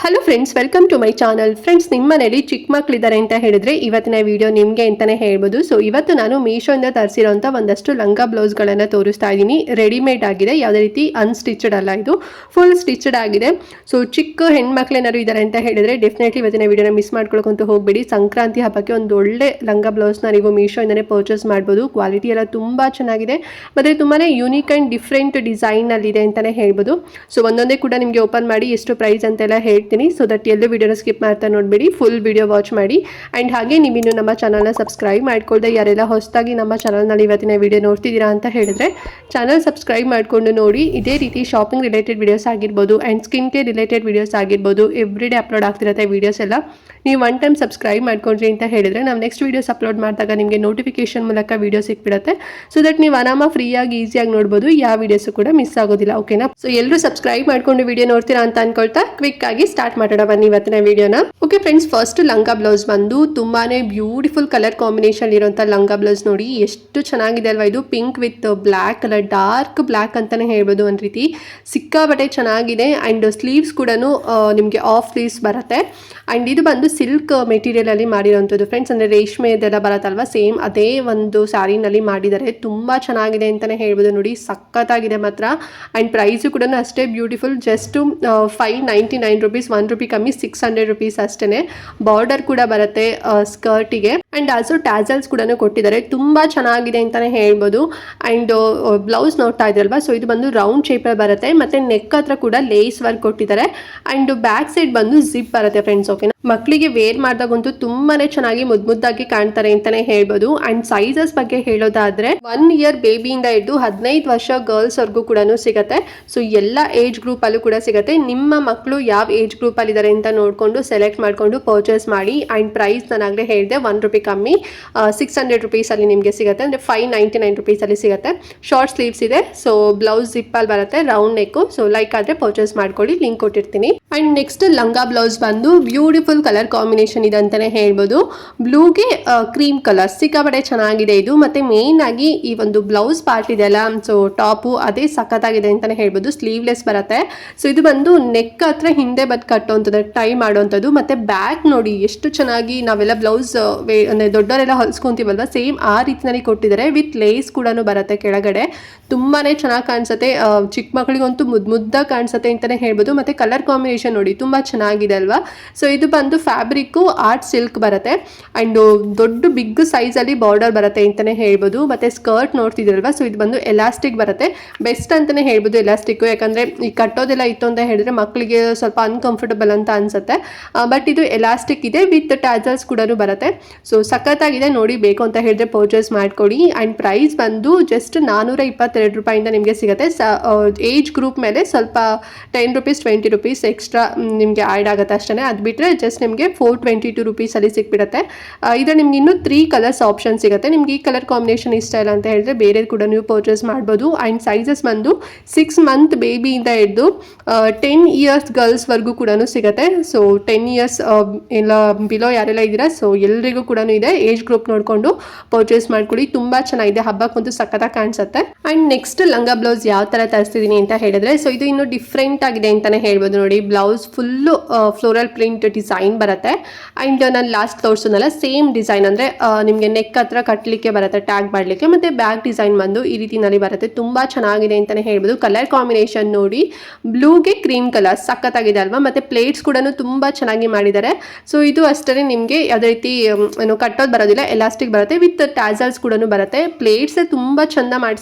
Hello friends, welcome to my channel. Friends, ನಿಮ್ಮ ಮನೇಲಿ ಚಿಕ್ಕ ಮಕ್ಕಳಿದ್ದಾರೆ ಅಂತ ಹೇಳಿದ್ರೆ ಇವತ್ತಿನ ವಿಡಿಯೋ ನಿಮಗೆ ಅಂತಾನೆ ಹೇಳ್ಬೋದು. ಸೊ ಇವತ್ತು ನಾನು ಮೀಶೋಯಿಂದ ತರಿಸಿರೋಂಥ ಒಂದಷ್ಟು ಲಂಗ ಬ್ಲೌಸ್ಗಳನ್ನು ತೋರಿಸ್ತಾ ಇದ್ದೀನಿ. ರೆಡಿಮೇಡ್ ಆಗಿದೆ, ಯಾವುದೇ ರೀತಿ ಅನ್ಸ್ಟಿಚಡ್ ಅಲ್ಲ, ಇದು ಫುಲ್ ಸ್ಟಿಚಡ್ ಆಗಿದೆ. ಸೊ ಚಿಕ್ಕ ಹೆಣ್ಮಕ್ಳೇನಾದ್ರು ಇದ್ದಾರೆ ಅಂತ ಹೇಳಿದ್ರೆ ಡೆಫಿನೆಟ್ಲಿ ಇವತ್ತಿನ ವಿಡಿಯೋನ ಮಿಸ್ ಮಾಡ್ಕೊಳ್ಕೊಂತ ಹೋಗ್ಬೇಡಿ. ಸಂಕ್ರಾಂತಿ ಹಬ್ಬಕ್ಕೆ ಒಂದು ಒಳ್ಳೆ ಲಂಗ ಬ್ಲೌಸ್ನ ನೀವು ಮೀಶೋಯಿಂದನೇ ಪರ್ಚೇಸ್ ಮಾಡ್ಬೋದು. ಕ್ವಾಲಿಟಿ ಎಲ್ಲ ತುಂಬ ಚೆನ್ನಾಗಿದೆ ಮತ್ತು ತುಂಬಾ ಯೂನಿಕ್ ಆ್ಯಂಡ್ ಡಿಫ್ರೆಂಟ್ ಡಿಸೈನಲ್ಲಿದೆ ಅಂತಲೇ ಹೇಳ್ಬೋದು. ಸೊ ಒಂದೊಂದೇ ಕೂಡ ನಿಮಗೆ ಓಪನ್ ಮಾಡಿ ಎಷ್ಟು ಪ್ರೈಸ್ ಅಂತೆಲ್ಲ ಹೇಳ್ತೀನಿ. ಸೊ ದಟ್ ಎಲ್ಲೂ ವಿಡಿಯೋನ ಸ್ಕಿಪ್ ಮಾಡ್ತಾ ನೋಡಬೇಡಿ, ಫುಲ್ ವಿಡಿಯೋ ವಾಚ್ ಮಾಡಿ. ಆ್ಯಂಡ್ ಹಾಗೆ ನೀವಿನ್ನು ನಮ್ಮ ಚಾನಲ್ನ ಸಬ್ಸ್ಕ್ರೈಬ್ ಮಾಡ್ಕೊಳ್ದೆ ಯಾರೆಲ್ಲ ಹೊಸದಾಗಿ ನಮ್ಮ ಚಾನಲ್ನಲ್ಲಿ ಇವತ್ತಿನ ವಿಡಿಯೋ ನೋಡ್ತಿದ್ದೀರಾ ಅಂತ ಹೇಳಿದ್ರೆ ಚಾನಲ್ ಸಬ್ಸ್ಕ್ರೈಬ್ ಮಾಡಿಕೊಂಡು ನೋಡಿ. ಇದೇ ರೀತಿ ಶಾಪಿಂಗ್ ರಿಲೇಟೆಡ್ ವಿಡಿಯೋಸ್ ಆಗಿರ್ಬೋದು and skin care related videos ಆಗಿರ್ಬೋದು, ಎವ್ರಿ ಡೇ ಅಪ್ಲೋಡ್ ಆಗ್ತಿರುತ್ತೆ ವಿಡಿಯೋಸ್ ಎಲ್ಲ. ನೀವು ಒನ್ ಟೈಮ್ ಸಬ್ಸ್ಕ್ರೈಬ್ ಮಾಡ್ಕೊಂಡ್ರಿ ಅಂತ ಹೇಳಿದ್ರೆ ನಾವು ನೆಕ್ಸ್ಟ್ ವಿಡಿಯೋಸ್ ಅಪ್ಲೋಡ್ ಮಾಡಿದಾಗ ನಿಮಗೆ ನೋಟಿಫಿಕೇಶನ್ ಮೂಲಕ ವಿಡಿಯೋ ಸಿಕ್ಬಿಡುತ್ತೆ. ಸೊ ದಟ್ ನೀವು ಆರಾಮ ಫ್ರೀಯಾಗಿ ಈಸಿಯಾಗಿ ನೋಡ್ಬೋದು, ಯಾವ ವಿಡಿಯೋಸು ಕೂಡ ಮಿಸ್ ಆಗೋದಿಲ್ಲ. ಓಕೆನಾ? ಸೊ ಎಲ್ಲರೂ ಸಬ್ಸ್ಕ್ರೈಬ್ ಮಾಡ್ಕೊಂಡು ವಿಡಿಯೋ ನೋಡ್ತೀರಾ ಅಂತ ಅನ್ಕೊಳ್ತಾ ಕ್ವಿಕ್ ಆಗಿ ಸ್ಟಾರ್ಟ್ ಮಾಡೋಣ ಬನ್ನಿ ಇವತ್ತಿನ ವಿಡಿಯೋನ. ಓಕೆ ಫ್ರೆಂಡ್ಸ್, ಫಸ್ಟ್ ಲಂಗ ಬ್ಲೌಸ್ ಬಂದು ತುಂಬಾನೇ ಬ್ಯೂಟಿಫುಲ್ ಕಲರ್ ಕಾಂಬಿನೇಷನ್ ಇರುವಂತ ಲಂಗ ಬ್ಲೌಸ್ ನೋಡಿ, ಎಷ್ಟು ಚೆನ್ನಾಗಿದೆ ಅಲ್ವಾ. ಇದು pink with black colour, dark black ಅಂತಾನೆ ಹೇಳ್ಬೋದು. ಒಂದು ರೀತಿ ಸಿಕ್ಕಾಬಟ್ಟೆ ಚೆನ್ನಾಗಿದೆ. ಅಂಡ್ ಸ್ಲೀವ್ಸ್ ಕೂಡ ನಿಮಗೆ ಆಫ್ ಸ್ಲೀವ್ಸ್ ಬರುತ್ತೆ. ಅಂಡ್ ಇದು ಬಂದು ಸಿಲ್ಕ್ ಮೆಟೀರಿಯಲ್ ಅಲ್ಲಿ ಮಾಡಿರೋಂಥದ್ದು ಫ್ರೆಂಡ್ಸ್, ಅಂದ್ರೆ ರೇಷ್ಮೆ ಇದೆಲ್ಲ ಬರುತ್ತಲ್ವಾ, ಸೇಮ್ ಅದೇ ಒಂದು ಸ್ಯಾರಿನಲ್ಲಿ ಮಾಡಿದ್ದಾರೆ. ತುಂಬಾ ಚೆನ್ನಾಗಿದೆ ಅಂತಾನೆ ಹೇಳ್ಬೋದು. ನೋಡಿ, ಸಖತ್ತಾಗಿದೆ ಮಾತ್ರ. ಅಂಡ್ ಪ್ರೈಸು ಕೂಡ ಅಷ್ಟೇ ಬ್ಯೂಟಿಫುಲ್. ಜಸ್ಟ್ 599 rupees, 1 rupee ಕಮ್ಮಿ, 600 rupees ಅಷ್ಟೇ. ಬಾರ್ಡರ್ ಕೂಡ ಬರುತ್ತೆ ಸ್ಕರ್ಟಿಗೆ. ಅಂಡ್ ಆಲ್ಸೋ ಟ್ಯಾಸಲ್ಸ್ ಕೂಡ ಕೊಟ್ಟಿದ್ದಾರೆ. ತುಂಬಾ ಚೆನ್ನಾಗಿದೆ ಅಂತಾನೆ ಹೇಳ್ಬೋದು. ಅಂಡ್ ಬ್ಲೌಸ್ ನೋಡ್ತಾ ಇದ್ರಲ್ವಾ, ಸೊ ಇದು ಬಂದು ರೌಂಡ್ ಶೇಪ್ ಬರುತ್ತೆ. ಮತ್ತೆ ನೆಕ್ ಹತ್ರ ಕೂಡ ಲೇಸ್ ವರ್ಕ್ ಕೊಟ್ಟಿದ್ದಾರೆ. ಅಂಡ್ ಬ್ಯಾಕ್ ಸೈಡ್ ಬಂದು ಜಿಪ್ ಬರುತ್ತೆ ಫ್ರೆಂಡ್ಸ್. ಓಕೆನಾ? ಮಕ್ಕಳಿಗೆ ವೇರ್ ಮಾಡಿದಾಗಂತೂ ತುಂಬಾನೇ ಚೆನ್ನಾಗಿ ಮುದ್ದಾಗಿ ಕಾಣ್ತಾರೆ ಅಂತಾನೆ ಹೇಳ್ಬೋದು. ಅಂಡ್ ಸೈಜಸ್ ಬಗ್ಗೆ ಹೇಳೋದಾದ್ರೆ 1 year ಬೇಬಿಯಿಂದ ಹಿಡಿದು 15 ವರ್ಷ ಗರ್ಲ್ಸ್ ವರ್ಗೂ ಕೂಡ ಸಿಗುತ್ತೆ. ಸೊ ಎಲ್ಲ ಏಜ್ ಗ್ರೂಪ್ ಅಲ್ಲೂ ಕೂಡ ಸಿಗುತ್ತೆ. ನಿಮ್ಮ ಮಕ್ಕಳು ಯಾವ ಏಜ್ ಗ್ರೂಪ್ ಅಲ್ಲಿ ಇದಾರೆ ಅಂತ ನೋಡ್ಕೊಂಡು ಸೆಲೆಕ್ಟ್ ಮಾಡ್ಕೊಂಡು ಪರ್ಚೇಸ್ ಮಾಡಿ. ಅಂಡ್ ಪ್ರೈಸ್ ನಾನಾಗಲೇ ಹೇಳಿದೆ, 1 rupee ಕಮ್ಮಿ, 600 rupees ಅಲ್ಲಿ ನಿಮಗೆ ಸಿಗುತ್ತೆ. ಅಂದ್ರೆ 599 rupees ಅಲ್ಲಿ ಸಿಗುತ್ತೆ. ಶಾರ್ಟ್ ಸ್ಲೀವ್ಸ್ ಇದೆ. ಸೊ ಬ್ಲೌಸ್ ಜಿಪ್ ಅಲ್ಲಿ ಬರುತ್ತೆ, ರೌಂಡ್ ನೆಕ್. ಸೊ ಲೈಕ್ ಆದ್ರೆ ಪರ್ಚೇಸ್ ಮಾಡ್ಕೊಳ್ಳಿ, ಲಿಂಕ್ ಕೊಟ್ಟಿರ್ತೀನಿ. ಅಂಡ್ ನೆಕ್ಸ್ಟ್ ಲಂಗ ಬ್ಲೌಸ್ ಬಂದು ಬ್ಯೂಟಿಫುಲ್ ಕಲರ್ ಕಾಂಬಿನೇಷನ್ ಇದೆ ಅಂತಾನೆ ಹೇಳ್ಬೋದು. ಬ್ಲೂಗೆ ಕ್ರೀಮ್ ಕಲರ್ ಸಿಕ್ಕಾಪಟ್ಟೆ ಚೆನ್ನಾಗಿದೆ ಇದು. ಮತ್ತೆ ಮೇನ್ ಆಗಿ ಈ ಒಂದು ಬ್ಲೌಸ್ ಪಾರ್ಟ್ ಇದೆಯಲ್ಲ, ಸೊ ಟಾಪು ಅದೇ ಸಖತ್ತಾಗಿದೆ ಅಂತಾನೆ ಹೇಳ್ಬೋದು. ಸ್ಲೀವ್ಲೆಸ್ ಬರುತ್ತೆ. ಸೊ ಇದು ಬಂದು ನೆಕ್ ಹತ್ರ ಹಿಂದೆ ಬದ್ ಕಟ್ಟುವಂಥದ್ದು, ಟೈ ಮಾಡುವಂಥದ್ದು. ಮತ್ತೆ ಬ್ಯಾಕ್ ನೋಡಿ ಎಷ್ಟು ಚೆನ್ನಾಗಿ ನಾವೆಲ್ಲ ಬ್ಲೌಸ್ ಅಂದ್ರೆ ದೊಡ್ಡವರೆಲ್ಲ ಹೊಲ್ಸ್ಕೊಂತೀವಲ್ವಾ, ಸೇಮ್ ಆ ರೀತಿನಲ್ಲಿ ಕೊಟ್ಟಿದ್ದಾರೆ. ವಿತ್ ಲೇಸ್ ಕೂಡ ಬರುತ್ತೆ ಕೆಳಗಡೆ. ತುಂಬಾನೇ ಚೆನ್ನಾಗಿ ಕಾಣಿಸುತ್ತೆ. ಚಿಕ್ಕ ಮಕ್ಕಳಿಗಂತೂ ಮುದ್ದಾಗಿ ಕಾಣಿಸುತ್ತೆ ಅಂತಾನೆ ಹೇಳ್ಬೋದು. ಮತ್ತೆ ಕಲರ್ ಕಾಂಬಿನೇಷನ್ ನೋಡಿ ತುಂಬಾ ಚೆನ್ನಾಗಿದೆ ಅಲ್ವಾ. ಸೊ ಇದು ಬಂದು ಫ್ಯಾಬ್ರಿಕ್ ಆರ್ಟ್ ಸಿಲ್ಕ್ ಬರುತ್ತೆ. ಅಂಡ್ ದೊಡ್ಡ ಬಿಗ್ ಸೈಜ್ ಅಲ್ಲಿ ಬಾರ್ಡರ್ ಬರುತ್ತೆ ಅಂತಾನೆ ಹೇಳ್ಬೋದು. ಮತ್ತೆ ಸ್ಕರ್ಟ್ ನೋಡ್ತಿದ್ರಲ್ವಾ, ಸೊ ಇದು ಬಂದು ಎಲಾಸ್ಟಿಕ್ ಬರುತ್ತೆ. ಬೆಸ್ಟ್ ಅಂತಾನೆ ಹೇಳ್ಬೋದು ಎಲಾಸ್ಟಿಕ್. ಯಾಕಂದ್ರೆ ಈ ಕಟ್ಟೋದೆಲ್ಲ ಇತ್ತು ಅಂತ ಹೇಳಿದ್ರೆ ಮಕ್ಕಳಿಗೆ ಸ್ವಲ್ಪ ಅನ್ಕಂಫರ್ಟಬಲ್ ಅಂತ ಅನ್ಸುತ್ತೆ. ಬಟ್ ಇದು ಎಲಾಸ್ಟಿಕ್ ಇದೆ, ವಿತ್ ಟ್ಯಾಸಲ್ಸ್ ಕೂಡ ಬರುತ್ತೆ. ಸೊ ಸಖತ್ತಾಗಿದೆ ನೋಡಿ, ಬೇಕು ಅಂತ ಹೇಳಿದ್ರೆ ಪರ್ಚೇಸ್ ಮಾಡ್ಕೊಡಿ. ಅಂಡ್ ಪ್ರೈಸ್ ಬಂದು ಜಸ್ಟ್ 422 ರೂಪಾಯಿಂದ ನಿಮಗೆ ಸಿಗುತ್ತೆ. ಏಜ್ ಗ್ರೂಪ್ ಮೇಲೆ ಸ್ವಲ್ಪ 10 rupees 20 rupees ಎಕ್ಸ್ಟ್ರಾ ನಿಮಗೆ ಆ್ಯಡ್ ಆಗುತ್ತೆ ಅಷ್ಟೇ. ಅದು ಬಿಟ್ಟರೆ ಜಸ್ಟ್ ನಿಮಗೆ 422 rupees ಅಲ್ಲಿ ಸಿಕ್ಬಿಡುತ್ತೆ. ಇದು ನಿಮ್ಗೆ ಇನ್ನೂ 3 ಕಲರ್ಸ್ ಆಪ್ಷನ್ ಸಿಗುತ್ತೆ. ನಿಮ್ಗೆ ಈ ಕಲರ್ ಕಾಂಬಿನೇಷನ್ ಇಷ್ಟ ಇಲ್ಲ ಅಂತ ಹೇಳಿದ್ರೆ ಬೇರೆ ಕೂಡ ನೀವು ಪರ್ಚೇಸ್ ಮಾಡ್ಬೋದು. ಆ್ಯಂಡ್ ಸೈಜಸ್ ಬಂದು 6 month ಬೇಬಿಯಿಂದ ಹಿಡಿದು 10 years ಗರ್ಲ್ಸ್ ವರ್ಗೂ ಕೂಡ ಸಿಗುತ್ತೆ. ಸೊ 10 years ಎಲ್ಲ ಬಿಲೋ ಯಾರೆಲ್ಲ ಇದ್ದೀರಾ, ಸೊ ಎಲ್ರಿಗೂ ಕೂಡ ಇದೆ. ಏಜ್ ಗ್ರೂಪ್ ನೋಡಿಕೊಂಡು ಪರ್ಚೇಸ್ ಮಾಡ್ಕೊಳ್ಳಿ. ತುಂಬಾ ಚೆನ್ನಾಗಿದೆ, ಹಬ್ಬಕ್ಕಂತೂ ಸಖತ್ತಾಗಿ ಕಾಣಿಸುತ್ತೆ. ಆ್ಯಂಡ್ ನೆಕ್ಸ್ಟ್ ಲಂಗ ಬ್ಲೌಸ್ ಯಾವ ಥರ ತರಿಸ್ತಿದ್ದೀನಿ ಅಂತ ಹೇಳಿದ್ರೆ, ಸೊ ಇದು ಇನ್ನೂ ಡಿಫ್ರೆಂಟ್ ಆಗಿದೆ ಅಂತಾನೆ ಹೇಳ್ಬೋದು. ನೋಡಿ, blouse full floral print design ಬರುತ್ತೆ. ಅಂಡ್ ನಾನು ಲಾಸ್ಟ್ ತೋರಿಸೋದಲ್ಲ ಸೇಮ್ ಡಿಸೈನ್, ಅಂದ್ರೆ ನಿಮಗೆ ನೆಕ್ ಹತ್ರ ಕಟ್ಟಲಿಕ್ಕೆ ಬರುತ್ತೆ, ಟ್ಯಾಗ್ ಮಾಡಲಿಕ್ಕೆ. ಮತ್ತೆ ಬ್ಯಾಕ್ ಡಿಸೈನ್ ಬಂದು ಈ ರೀತಿನಲ್ಲಿ ಬರುತ್ತೆ. ತುಂಬಾ ಚೆನ್ನಾಗಿದೆ ಅಂತಾನೆ ಹೇಳ್ಬೋದು. ಕಲರ್ ಕಾಂಬಿನೇಷನ್ ನೋಡಿ, ಬ್ಲೂಗೆ ಕ್ರೀಮ್ ಕಲರ್ ಸಖತ್ತಾಗಿದೆ ಅಲ್ವಾ. ಮತ್ತೆ ಪ್ಲೇಟ್ಸ್ ಕೂಡ ತುಂಬಾ ಚೆನ್ನಾಗಿ ಮಾಡಿದ್ದಾರೆ. ಸೊ ಇದು ಅಷ್ಟೇ, ನಿಮಗೆ ಯಾವುದೇ ರೀತಿ ಕಟ್ಟೋದು ಬರೋದಿಲ್ಲ, ಎಲಾಸ್ಟಿಕ್ ಬರುತ್ತೆ. ವಿತ್ ಟ್ಯಾಸಲ್ಸ್ ಕೂಡ ಬರುತ್ತೆ. ಪ್ಲೇಟ್ಸ್ ತುಂಬಾ ಚಂದ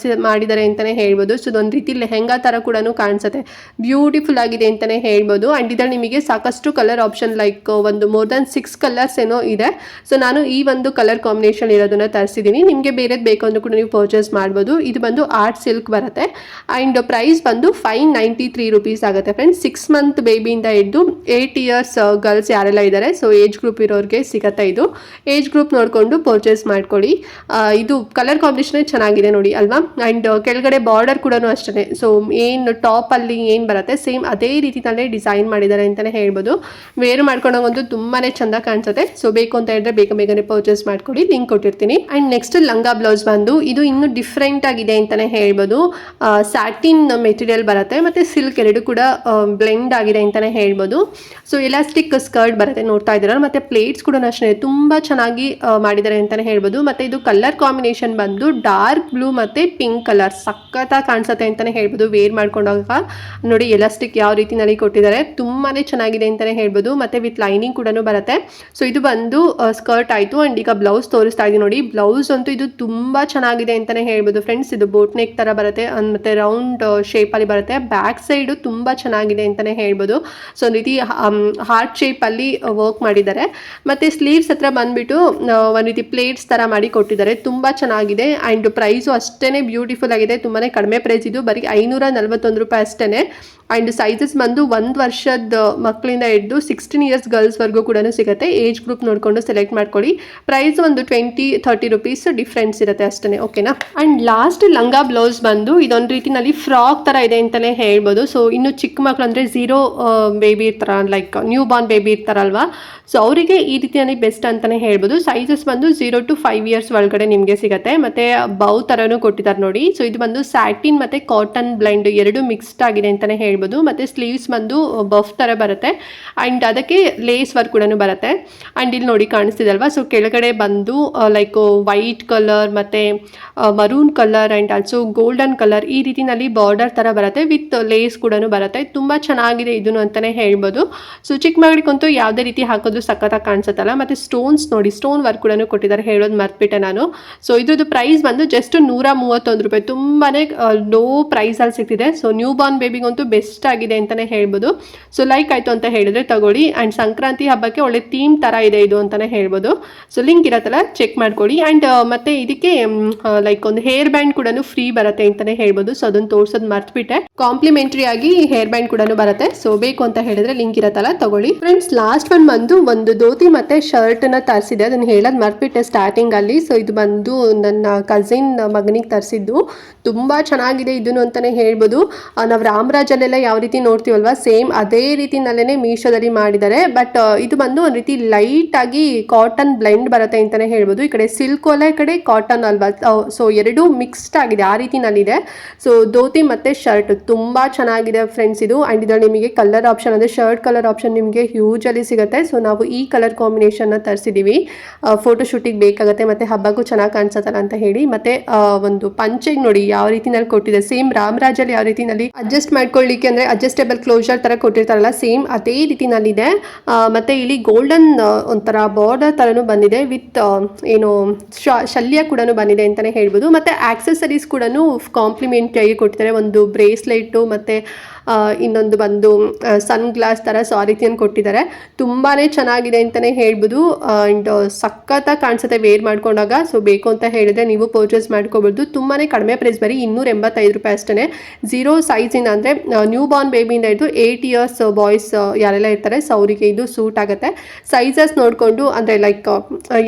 ಮಾಡಿದ್ದಾರೆ ಅಂತಾನೆ ಹೇಳ್ಬೋದು. ಸೊ ಇದೊಂದು ರೀತಿ ಲೆಹೆಂಗಾ ತರ ಕೂಡ ಕಾಣಿಸುತ್ತೆ. ಬ್ಯೂಟಿಫುಲ್ ಆಗಿದೆ ಅಂತಾನೆ ಹೇಳ್ಬೋದು. ಅಂಡ್ ಇದ್ರಲ್ಲಿ ನಿಮಗೆ ಸಾಕಷ್ಟು ಕಲರ್ ಆಪ್ಷನ್, ಲೈಕ್ ಒಂದು ಮೋರ್ ದನ್ 6 ಕಲರ್ಸ್ ಏನೋ ಇದೆ. ಸೊ ನಾನು ಈ ಒಂದು ಕಲರ್ ಕಾಂಬಿನೇಷನ್ ಇರೋದನ್ನ ತರಿಸಿದ್ದೀನಿ. ನಿಮಗೆ ಬೇರೆದು ಬೇಕು ಅಂದ್ರೂ ಕೂಡ ನೀವು ಪರ್ಚೇಸ್ ಮಾಡ್ಬೋದು. ಇದು ಬಂದು ಆರ್ಟ್ ಸಿಲ್ಕ್ ಬರುತ್ತೆ. ಅಂಡ್ ಪ್ರೈಸ್ ಬಂದು 593 rupees ಆಗುತ್ತೆ ಫ್ರೆಂಡ್ಸ್. 6 month ಬೇಬಿಯಿಂದ ಹಿಡಿದು 8 years ಗರ್ಲ್ಸ್ ಯಾರೆಲ್ಲ ಇದ್ದಾರೆ, ಸೊ ಏಜ್ ಗ್ರೂಪ್ ಇರೋರಿಗೆ ಸಿಗುತ್ತೆ. ಇದು ಏಜ್ ಗ್ರೂಪ್ ನೋಡಿಕೊಂಡು ಪರ್ಚೇಸ್ ಮಾಡ್ಕೊಳ್ಳಿ. ಇದು ಕಲರ್ ಕಾಂಬಿನೇಷನ್ ಚೆನ್ನಾಗಿದೆ ನೋಡಿ ಅಲ್ವಾ. ಅಂಡ್ ಕೆಳಗಡೆ ಬಾರ್ಡರ್ ಕೂಡ ಅಷ್ಟೇ. ಸೊ ಏನು ಟಾಪ್ ಅಲ್ಲಿ ಏನು ಬರುತ್ತೆ ಸೇಮ್ ಅದೇ ರೀತಿನಲ್ಲೇ ಡಿಸೈನ್ ಮಾಡಿದ್ದಾರೆ ಅಂತಾನೆ ಹೇಳ್ಬೋದು. ವೇರ್ ಮಾಡ್ಕೊಂಡಾಗಂತೂ ತುಂಬಾ ಚೆಂದ ಕಾಣಿಸುತ್ತೆ. ಸೊ ಬೇಕು ಅಂತ ಹೇಳಿದ್ರೆ ಬೇಗನೆ ಪರ್ಚೇಸ್ ಮಾಡ್ಕೊಡಿ, ಲಿಂಕ್ ಕೊಟ್ಟಿರ್ತೀನಿ. ಆ್ಯಂಡ್ ನೆಕ್ಸ್ಟ್ ಲಂಗ ಬ್ಲೌಸ್ ಬಂದು ಇದು ಇನ್ನೂ ಡಿಫ್ರೆಂಟ್ ಆಗಿದೆ ಅಂತಲೇ ಹೇಳ್ಬೋದು. ಸ್ಯಾಟಿನ್ ಮೆಟೀರಿಯಲ್ ಬರುತ್ತೆ ಮತ್ತು ಸಿಲ್ಕ್ ಎರಡು ಕೂಡ ಬ್ಲೆಂಡ್ ಆಗಿದೆ ಅಂತಲೇ ಹೇಳ್ಬೋದು. ಸೊ ಎಲಾಸ್ಟಿಕ್ ಸ್ಕರ್ಟ್ ಬರುತ್ತೆ, ನೋಡ್ತಾ ಇದ್ದೀರಾ. ಮತ್ತು ಪ್ಲೇಟ್ಸ್ ಕೂಡ ಅಷ್ಟೇ ತುಂಬ ಚೆನ್ನಾಗಿ ಮಾಡಿದ್ದಾರೆ ಅಂತಲೇ ಹೇಳ್ಬೋದು. ಮತ್ತು ಇದು ಕಲರ್ ಕಾಂಬಿನೇಷನ್ ಬಂದು ಡಾರ್ಕ್ ಬ್ಲೂ ಮತ್ತು ಪಿಂಕ್ ಕಲರ್ ಸಖತ್ತಾಗಿ ಕಾಣಿಸುತ್ತೆ ಅಂತಲೇ ಹೇಳ್ಬೋದು. ವೇರ್ ಮಾಡ್ಕೊಂಡಾಗ ನೋಡಿ ಎಲಾಸ್ಟಿಕ್ ಯಾವ ರೀತಿನಲ್ಲಿ ಕೊಟ್ಟಿದ್ದಾರೆ, ತುಂಬಾ ಚೆನ್ನಾಗಿದೆ ಅಂತಲೇ ಹೇಳ್ಬೋದು. ಮತ್ತು ವಿತ್ ಲೈನಿಂಗ್ ಕೂಡ ಬರುತ್ತೆ. ಸೊ ಇದು ಬಂದು ಸ್ಕರ್ಟ್ ಆಯಿತು. ಆ್ಯಂಡ್ ಈಗ ಬ್ಲೌಸ್ ತೋರಿಸ್ತಾ ಇದ್ದೀನಿ ನೋಡಿ. ಬ್ಲೌಸ್ ಅಂತೂ ಇದು ತುಂಬ ಚೆನ್ನಾಗಿದೆ ಅಂತಲೇ ಹೇಳ್ಬೋದು ಫ್ರೆಂಡ್ಸ್. ಇದು ಬೋಟ್ ನೆಕ್ ಥರ ಬರುತ್ತೆ ಮತ್ತು ರೌಂಡ್ ಶೇಪಲ್ಲಿ ಬರುತ್ತೆ. ಬ್ಯಾಕ್ ಸೈಡು ತುಂಬ ಚೆನ್ನಾಗಿದೆ ಅಂತಲೇ ಹೇಳ್ಬೋದು. ಸೊ ಒಂದು ರೀತಿ ಹಾರ್ಟ್ ಶೇಪಲ್ಲಿ ವರ್ಕ್ ಮಾಡಿದ್ದಾರೆ. ಮತ್ತು ಸ್ಲೀವ್ಸ್ ಹತ್ರ ಬಂದುಬಿಟ್ಟು ಒಂದು ರೀತಿ ಪ್ಲೇಟ್ಸ್ ಥರ ಮಾಡಿ ಕೊಟ್ಟಿದ್ದಾರೆ. ತುಂಬ ಚೆನ್ನಾಗಿದೆ. ಆ್ಯಂಡ್ ಪ್ರೈಸು ಅಷ್ಟೇ ಬ್ಯೂಟಿಫುಲ್ ಆಗಿದೆ. ತುಂಬಾ ಕಡಿಮೆ ಪ್ರೈಸ್ ಇದು, ಬರೀ 541 ರೂಪಾಯಿ ಅಷ್ಟೇ. ಆ್ಯಂಡ್ ಸೈಜಸ್ ಬಂದು 1 ವರ್ಷದ ಮಕ್ಕಳಿಂದ ಹಿಡಿದು 16 ಇಯರ್ಸ್ ಗರ್ಲ್ಸ್ವರೆಗೂ ಕೂಡ ಸಿಗುತ್ತೆ. ಏಜ್ ಗ್ರೂಪ್ ನೋಡಿಕೊಂಡು ಸೆಲೆಕ್ಟ್ ಮಾಡ್ಕೊಳ್ಳಿ. ಪ್ರೈಸ್ ಒಂದು 20-30 ರುಪೀಸ್ ಡಿಫ್ರೆನ್ಸ್ ಇರುತ್ತೆ ಅಷ್ಟೇ, ಓಕೆನಾ. ಆ್ಯಂಡ್ ಲಾಸ್ಟ್ ಲಂಗ ಬ್ಲೌಸ್ ಬಂದು ಇದೊಂದು ರೀತಿನಲ್ಲಿ ಫ್ರಾಕ್ ಥರ ಇದೆ ಅಂತಲೇ ಹೇಳ್ಬೋದು. ಸೊ ಇನ್ನು ಚಿಕ್ಕ ಮಕ್ಕಳು ಅಂದರೆ ಝೀರೋ ಬೇಬಿ ಇರ್ತಾರ, ಲೈಕ್ ನ್ಯೂ ಬಾರ್ನ್ ಬೇಬಿ ಇರ್ತಾರಲ್ವಾ, ಸೊ ಅವರಿಗೆ ಈ ರೀತಿಯಲ್ಲಿ ಬೆಸ್ಟ್ ಅಂತಲೇ ಹೇಳ್ಬೋದು. ಸೈಜಸ್ ಬಂದು 0 to 5 ಇಯರ್ಸ್ ಒಳಗಡೆ ನಿಮಗೆ ಸಿಗುತ್ತೆ. ಮತ್ತು ಬೌ ಥರನೂ ಕೊಟ್ಟಿದ್ದಾರೆ ನೋಡಿ. ಸೊ ಇದು ಬಂದು ಸ್ಯಾಟಿನ್ ಮತ್ತು ಕಾಟನ್ ಬ್ಲೆಂಡ್ ಎರಡು ಮಿಕ್ಸ್ಡ್ ಆಗಿದೆ ಅಂತಲೇ ಹೇಳ್ಬೋದು. ಮತ್ತು ಸ್ಲೀವ್ಸ್ ಬಂದು ಬಫ್ ಥರ ಬರುತ್ತೆ. ಆ್ಯಂಡ್ ಅದಕ್ಕೆ ಲೇಸ್ ವರ್ಕ್ ಕೂಡ ಬರುತ್ತೆ. ಆ್ಯಂಡ್ ಇಲ್ಲಿ ನೋಡಿ ಕಾಣಿಸ್ತಿದಲ್ವಾ, ಸೊ ಕೆಳಗಡೆ ಬಂದು ಲೈಕ್ ವೈಟ್ ಕಲರ್ ಮತ್ತು maroon colour and also golden colour ಈ ರೀತಿನಲ್ಲಿ ಬಾರ್ಡರ್ ಥರ ಬರುತ್ತೆ. ವಿತ್ ಲೇಸ್ ಕೂಡ ಬರುತ್ತೆ. ತುಂಬ ಚೆನ್ನಾಗಿದೆ ಇದನ್ನು ಅಂತಲೇ ಹೇಳ್ಬೋದು. ಸೊ ಚಿಕ್ಕ ಮಗಳಿಗಂತೂ ಯಾವುದೇ ರೀತಿ ಹಾಕೋದು ಸಖತ್ತಾಗಿ ಕಾಣಿಸುತ್ತಲ್ಲ. ಮತ್ತು ಸ್ಟೋನ್ಸ್ ನೋಡಿ, ಸ್ಟೋನ್ ವರ್ಕ್ ಕೂಡ ಕೊಟ್ಟಿದ್ದಾರೆ, ಹೇಳೋದು ಮರ್ತ್ಬಿಟ್ಟೆ ನಾನು. ಸೊ ಇದ್ರದ್ದು ಪ್ರೈಸ್ ಬಂದು ಜಸ್ಟ್ 131 ರೂಪಾಯಿ, ತುಂಬಾ ಲೋ ಪ್ರೈಸಲ್ಲಿ ಸಿಗ್ತಿದೆ. ಸೊ ನ್ಯೂ ಬಾರ್ನ್ ಬೇಬಿಗಂತೂ ಬೆಸ್ಟ್ ಆಗಿದೆ ಅಂತಲೇ ಹೇಳ್ಬೋದು. ಸೊ ಲೈಕ್ ಆಯಿತು ಅಂತ ಹೇಳಿದ್ರೆ ತಗೊಳ್ಳಿ. ಆ್ಯಂಡ್ ಸಂಕ್ರಾಂತಿ ಹಬ್ಬಕ್ಕೆ ಒಳ್ಳೆ ಥೀಮ್ ಥರ ಇದೆ ಇದು ಅಂತಲೇ ಹೇಳ್ಬೋದು. ಸೊ ಲಿಂಕ್ ಇರತ್ತಲ್ಲ, ಚೆಕ್ ಮಾಡ್ಕೊಳ್ಳಿ. ಆ್ಯಂಡ್ ಮತ್ತು ಇದಕ್ಕೆ ಲೈಕ್ ಒಂದು ಹೇರ್ ಬ್ಯಾಂಡ್ ಕೂಡ ಫ್ರೀ ಬರುತ್ತೆ ಅಂತಲೇ ಹೇಳ್ಬೋದು. ಸೊ ಅದನ್ನು ತೋರಿಸೋದು ಮರ್ತ್ಬಿಟ್ಟೆ. ಕಾಂಪ್ಲಿಮೆಂಟ್ರಿ ಆಗಿ ಹೇರ್ ಬ್ಯಾಂಡ್ ಕೂಡ ಬರುತ್ತೆ. ಸೊ ಬೇಕು ಅಂತ ಹೇಳಿದ್ರೆ ಲಿಂಕ್ ಇರತ್ತಲ್ಲ, ತಗೊಳ್ಳಿ. ಫ್ರೆಂಡ್ಸ್ ಲಾಸ್ಟ್ ಬಂದು ಒಂದು ಧೋತಿ ಮತ್ತು ಶರ್ಟನ್ನ ತರಿಸಿದೆ, ಅದನ್ನು ಹೇಳೋದು ಮರ್ತ್ಬಿಟ್ಟೆ ಸ್ಟಾರ್ಟಿಂಗಲ್ಲಿ. ಸೊ ಇದು ಬಂದು ನನ್ನ ಕಸಿನ್ ಮಗನಿಗೆ ತರಿಸಿದ್ದು. ತುಂಬ ಚೆನ್ನಾಗಿದೆ ಇದನ್ನು ಅಂತಲೇ ಹೇಳ್ಬೋದು. ನಾವು ರಾಮರಾಜಲ್ಲೆಲ್ಲ ಯಾವ ರೀತಿ ನೋಡ್ತೀವಲ್ವ, ಸೇಮ್ ಅದೇ ರೀತಿನಲ್ಲೇ ಮೀಶೋದಲ್ಲಿ ಮಾಡಿದ್ದಾರೆ. ಬಟ್ ಇದು ಬಂದು ಒಂದು ರೀತಿ ಲೈಟಾಗಿ ಕಾಟನ್ ಬ್ಲೆಂಡ್ ಬರುತ್ತೆ ಅಂತಲೇ ಹೇಳ್ಬೋದು. ಈ ಕಡೆ ಸಿಲ್ಕು ಅಲ್ಲ, ಈ ಕಡೆ ಕಾಟನ್ ಅಲ್ವಾ, ಸೊ ಎರಡೂ ಮಿಕ್ಸ್ಡ್ ಆಗಿದೆ ಆ ರೀತಿನಲ್ಲಿದೆ. ಸೊ ಧೋತಿ ಮತ್ತು ಶರ್ಟ್ ತುಂಬ ಚೆನ್ನಾಗಿದೆ ಫ್ರೆಂಡ್ಸ್ ಇದು. ಆ್ಯಂಡ್ ಇದರಲ್ಲಿ ನಿಮಗೆ ಕಲರ್ ಆಪ್ಷನ್ ಅಂದರೆ ಶರ್ಟ್ ಕಲರ್ ಆಪ್ಷನ್ ನಿಮಗೆ ಹ್ಯೂಜಲ್ಲಿ ಸಿಗುತ್ತೆ. ಸೊ ನಾವು ಈ ಕಲರ್ ಕಾಂಬಿನೇಷನ್ನ ತರಿಸಿದ್ದೀವಿ, ಫೋಟೋಶೂಟಿಗೆ ಬೇಕಾಗುತ್ತೆ ಮತ್ತು ಹಬ್ಬಕ್ಕೂ ಚೆನ್ನಾಗಿ ಕಾಣಿಸುತ್ತಲ್ಲ ಅಂತ ಹೇಳಿ. ಮತ್ತು ಒಂದು ಪಂಚೆಗೆ ನೋಡಿ ಯಾವ ರೀತಿನಲ್ಲಿ ಕೊಟ್ಟಿದೆ, ಸೇಮ್ ರಾಮರಾಜಲ್ಲಿ ಯಾವ ರೀತಿನಲ್ಲಿ ಅಡ್ಜಸ್ಟ್ ಮಾಡ್ಕೊಳ್ಳಿಕ್ಕೆ ಅಂದರೆ ಅಡ್ಜಸ್ಟೇಬಲ್ ಕ್ಲೋಸರ್ ಥರ ಕೊಟ್ಟಿರ್ತಾರಲ್ಲ, ಸೇಮ್ ಅದೇ ರೀತಿನಲ್ಲಿದೆ. ಮತ್ತು ಇಲ್ಲಿ ಗೋಲ್ಡನ್ ಒಂಥರ ಬಾರ್ಡರ್ ಥರನೂ ಬಂದಿದೆ, ವಿತ್ ಏನು ಶಲ್ಯ ಕೂಡ ಬಂದಿದೆ ಅಂತಲೇ ಹೇಳ್ಬೋದು. ಮತ್ತು ಆಕ್ಸೆಸರೀಸ್ ಕೂಡ ಕಾಂಪ್ಲಿಮೆಂಟ್ರಿಯಾಗಿ ಕೊಟ್ಟಿದ್ದಾರೆ. ಒಂದು ಬ್ರೇಸ್ಲೆಟು ಮತ್ತು ಇನ್ನೊಂದು ಬಂದು ಸನ್ ಗ್ಲಾಸ್ ಥರ ಆ ರೀತಿಯನ್ನು ಕೊಟ್ಟಿದ್ದಾರೆ. ತುಂಬಾ ಚೆನ್ನಾಗಿದೆ ಅಂತಲೇ ಹೇಳ್ಬೋದು. ಆ್ಯಂಡ್ ಸಖತ್ತಾಗಿ ಕಾಣಿಸುತ್ತೆ ವೇರ್ ಮಾಡ್ಕೊಂಡಾಗ. ಸೊ ಬೇಕು ಅಂತ ಹೇಳಿದ್ರೆ ನೀವು ಪರ್ಚೇಸ್ ಮಾಡ್ಕೋಬೋದು. ತುಂಬಾ ಕಡಿಮೆ ಪ್ರೈಸ್, ಬರೀ 285 ರೂಪಾಯಿ ಅಷ್ಟೇ. 0 ಸೈಜಿಂದ ಅಂದರೆ ನ್ಯೂ ಬಾರ್ನ್ ಬೇಬಿಯಿಂದ ಹಿಡಿದು 8 ಇಯರ್ಸ್ ಬಾಯ್ಸ್ ಯಾರೆಲ್ಲ ಇರ್ತಾರೆ, ಸೊ ಅವರಿಗೆ ಇದು ಸೂಟ್ ಆಗುತ್ತೆ. ಸೈಜಸ್ ನೋಡಿಕೊಂಡು ಅಂದರೆ ಲೈಕ್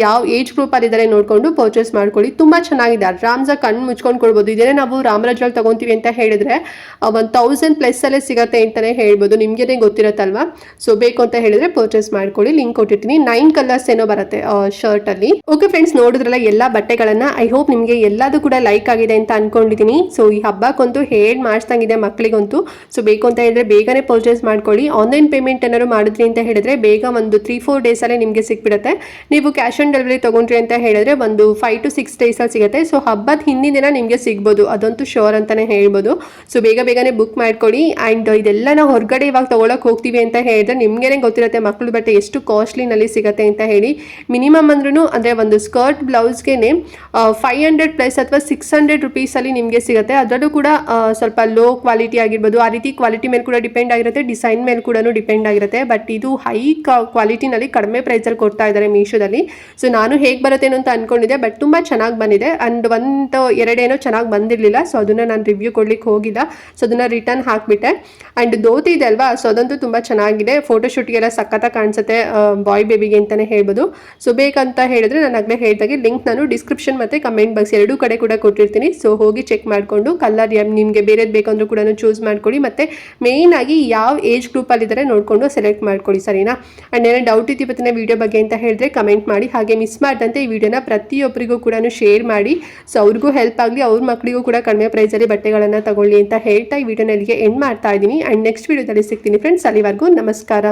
ಯಾವ ಏಜ್ ಗ್ರೂಪಲ್ಲಿದ್ದಾರೆ ನೋಡಿಕೊಂಡು ಪರ್ಚೇಸ್ ಮಾಡ್ಕೊಳ್ಳಿ. ತುಂಬ ಚೆನ್ನಾಗಿದೆ, ಆರಾಮ್ಸಾಗಿ ಕಣ್ಣು ಮುಚ್ಕೊಂಡು ಕೊಡ್ಬೋದು. ಇದೇ ನಾವು ರಾಮರಾಜಲ್ಲಿ ತೊಗೊತೀವಿ ಅಂತ ಹೇಳಿದ್ರೆ 1000+ ಸಿಗುತ್ತೆ ಅಂತಲೇ ಹೇಳ್ಬೋದು. ನಿಮಗೇನೆ ಗೊತ್ತಿರತ್ತಲ್ವಾ. ಸೊ ಬೇಕು ಅಂತ ಹೇಳಿದ್ರೆ ಪರ್ಚೇಸ್ ಮಾಡ್ಕೊಳ್ಳಿ, ಲಿಂಕ್ ಕೊಟ್ಟಿರ್ತೀನಿ. 9 ಕಲರ್ಸ್ ಏನೋ ಬರುತ್ತೆ ಶರ್ಟಲ್ಲಿ. ಓಕೆ ಫ್ರೆಂಡ್ಸ್, ನೋಡಿದ್ರಲ್ಲ ಎಲ್ಲ ಬಟ್ಟೆಗಳನ್ನು. ಐ ಹೋಪ್ ನಿಮಗೆ ಎಲ್ಲದೂ ಕೂಡ ಲೈಕ್ ಆಗಿದೆ ಅಂತ ಅನ್ಕೊಂಡಿದ್ದೀನಿ. ಸೊ ಈ ಹಬ್ಬಕ್ಕಂತೂ ಹೇಳಿ ಮಾಡಿಸ್ದಂಗಿದೆ ಮಕ್ಕಳಿಗಂತೂ. ಸೊ ಬೇಕು ಅಂತ ಹೇಳಿದ್ರೆ ಬೇಗನೆ ಪರ್ಚೇಸ್ ಮಾಡ್ಕೊಳ್ಳಿ. ಆನ್ಲೈನ್ ಪೇಮೆಂಟ್ ಏನಾದ್ರು ಮಾಡಿದ್ರಿ ಅಂತ ಹೇಳಿದ್ರೆ ಬೇಗ ಒಂದು 3-4 ಡೇಸಲ್ಲೇ ನಿಮಗೆ ಸಿಕ್ಬಿಡುತ್ತೆ. ನೀವು ಕ್ಯಾಶ್ ಆನ್ ಡೆಲಿವರಿ ತೊಗೊಂಡ್ರಿ ಅಂತ ಹೇಳಿದ್ರೆ ಒಂದು 5 to 6 ಡೇಸಲ್ಲಿ ಸಿಗುತ್ತೆ. ಸೊ ಹಬ್ಬದ ಹಿಂದಿನ ದಿನ ನಿಮಗೆ ಸಿಗ್ಬೋದು, ಅದಂತೂ ಶೋರ್ ಅಂತಲೇ ಹೇಳ್ಬೋದು. ಸೊ ಬೇಗನೆ ಬುಕ್ ಮಾಡ್ಕೊಳ್ಳಿ. ಆ್ಯಂಡ್ ಇದೆಲ್ಲ ನಾವು ಹೊರಗಡೆ ಇವಾಗ ತೊಗೊಳಕ್ಕೆ ಹೋಗ್ತೀವಿ ಅಂತ ಹೇಳಿದ್ರೆ ನಿಮಗೇನೆ ಗೊತ್ತಿರುತ್ತೆ ಮಕ್ಕಳು ಬಟ್ಟೆ ಎಷ್ಟು ಕಾಸ್ಟ್ಲಿನಲ್ಲಿ ಸಿಗುತ್ತೆ ಅಂತ ಹೇಳಿ. ಮಿನಿಮಮ್ ಅಂದ್ರೂ ಅಂದರೆ ಒಂದು ಸ್ಕರ್ಟ್ ಬ್ಲೌಸ್ಗೆ 500+ ಅಥವಾ 600 ರುಪೀಸಲ್ಲಿ ನಿಮಗೆ ಸಿಗುತ್ತೆ. ಅದರಲ್ಲೂ ಕೂಡ ಸ್ವಲ್ಪ ಲೋ ಕ್ವಾಲಿಟಿ ಆಗಿರ್ಬೋದು, ಆ ರೀತಿ ಕ್ವಾಲಿಟಿ ಮೇಲೆ ಕೂಡ ಡಿಪೆಂಡ್ ಆಗಿರುತ್ತೆ, ಡಿಸೈನ್ ಮೇಲೆ ಕೂಡ ಡಿಪೆಂಡ್ ಆಗಿರುತ್ತೆ. ಬಟ್ ಇದು ಹೈ ಕ್ವಾಲಿಟಿನಲ್ಲಿ ಕಡಿಮೆ ಪ್ರೈಸಲ್ಲಿ ಕೊಡ್ತಾ ಇದ್ದಾರೆ ಮೀಶೋದಲ್ಲಿ. ಸೊ ನಾನು ಹೇಗೆ ಬರುತ್ತೇನೋ ಅಂತ ಅಂದ್ಕೊಂಡಿದ್ದೆ, ಬಟ್ ತುಂಬ ಚೆನ್ನಾಗಿ ಬಂದಿದೆ. ಆ್ಯಂಡ್ 1-2 ಏನೋ ಚೆನ್ನಾಗಿ ಬಂದಿರಲಿಲ್ಲ. ಸೊ ಅದನ್ನು ನಾನು ರಿವ್ಯೂ ಕೊಡ್ಲಿಕ್ಕೆ ಹೋಗಿಲ್ಲ. ಸೊ ಅದನ್ನು ರಿಟರ್ನ್ ಹಾಕ್ಬಿಟ್ಟೆ. ತೊಗೊಂಡ್ಬಿಟ್ಟೆ. ಆ್ಯಂಡ್ ಧೋತಿ ಇದೆ ಅಲ್ವಾ, ಸೊ ಅದಂತೂ ತುಂಬ ಚೆನ್ನಾಗಿದೆ, ಫೋಟೋಶೂಟ್ಗೆಲ್ಲ ಸಖತ್ತಾಗಿ ಕಾಣಿಸುತ್ತೆ, ಬಾಯ್ ಬೇಬಿಗೆ ಅಂತಲೇ ಹೇಳ್ಬೋದು. ಸೊ ಬೇಕಂತ ಹೇಳಿದ್ರೆ ನಾನು ಆಗಲೇ ಹೇಳಿದಾಗೆ ಲಿಂಕ್ ನಾನು ಡಿಸ್ಕ್ರಿಪ್ಷನ್ ಮತ್ತು ಕಮೆಂಟ್ ಬಾಕ್ಸ್ ಎರಡೂ ಕಡೆ ಕೂಡ ಕೊಟ್ಟಿರ್ತೀನಿ. ಸೊ ಹೋಗಿ ಚೆಕ್ ಮಾಡಿಕೊಂಡು ಕಲರ್ ನಿಮಗೆ ಬೇರೆದು ಬೇಕಂದ್ರೂ ಕೂಡ ಚೂಸ್ ಮಾಡ್ಕೊಳ್ಳಿ. ಮತ್ತು ಮೇಯ್ನಾಗಿ ಯಾವ ಏಜ್ ಗ್ರೂಪಲ್ಲಿದ್ದಾರೆ ನೋಡಿಕೊಂಡು ಸೆಲೆಕ್ಟ್ ಮಾಡ್ಕೊಳ್ಳಿ, ಸರಿನಾ. ಆ್ಯಂಡ್ ಏನೋ ಡೌಟ್ ಇತ್ತು ಇವತ್ತಿನ ವೀಡಿಯೋ ಬಗ್ಗೆ ಅಂತ ಹೇಳಿದ್ರೆ ಕಮೆಂಟ್ ಮಾಡಿ. ಹಾಗೆ ಮಿಸ್ ಮಾಡ್ದಂತೆ ಈ ವಿಡಿಯೋನ ಪ್ರತಿಯೊಬ್ಬರಿಗೂ ಕೂಡ ಶೇರ್ ಮಾಡಿ, ಸೊ ಅವ್ರಿಗೂ ಹೆಲ್ಪ್ ಆಗಲಿ, ಅವ್ರ ಮಕ್ಕಳಿಗೂ ಕೂಡ ಕಡಿಮೆ ಪ್ರೈಸಲ್ಲಿ ಬಟ್ಟೆಗಳನ್ನು ತಗೊಳ್ಳಿ ಅಂತ ಹೇಳ್ತಾ ಈ ವಿಡಿಯೋನ ಇಲ್ಲಿಗೆ ಎಂಡ್ ಮಾಡ್ತಾ ಇದ್ದೀನಿ. ಆ್ಯಂಡ್ ನೆಕ್ಸ್ಟ್ ವಿಡಿಯೋದಲ್ಲಿ ಸಿಗ್ತೀನಿ ಫ್ರೆಂಡ್ಸ್. ಅಲ್ಲಿವರೆಗೂ ನಮಸ್ಕಾರ.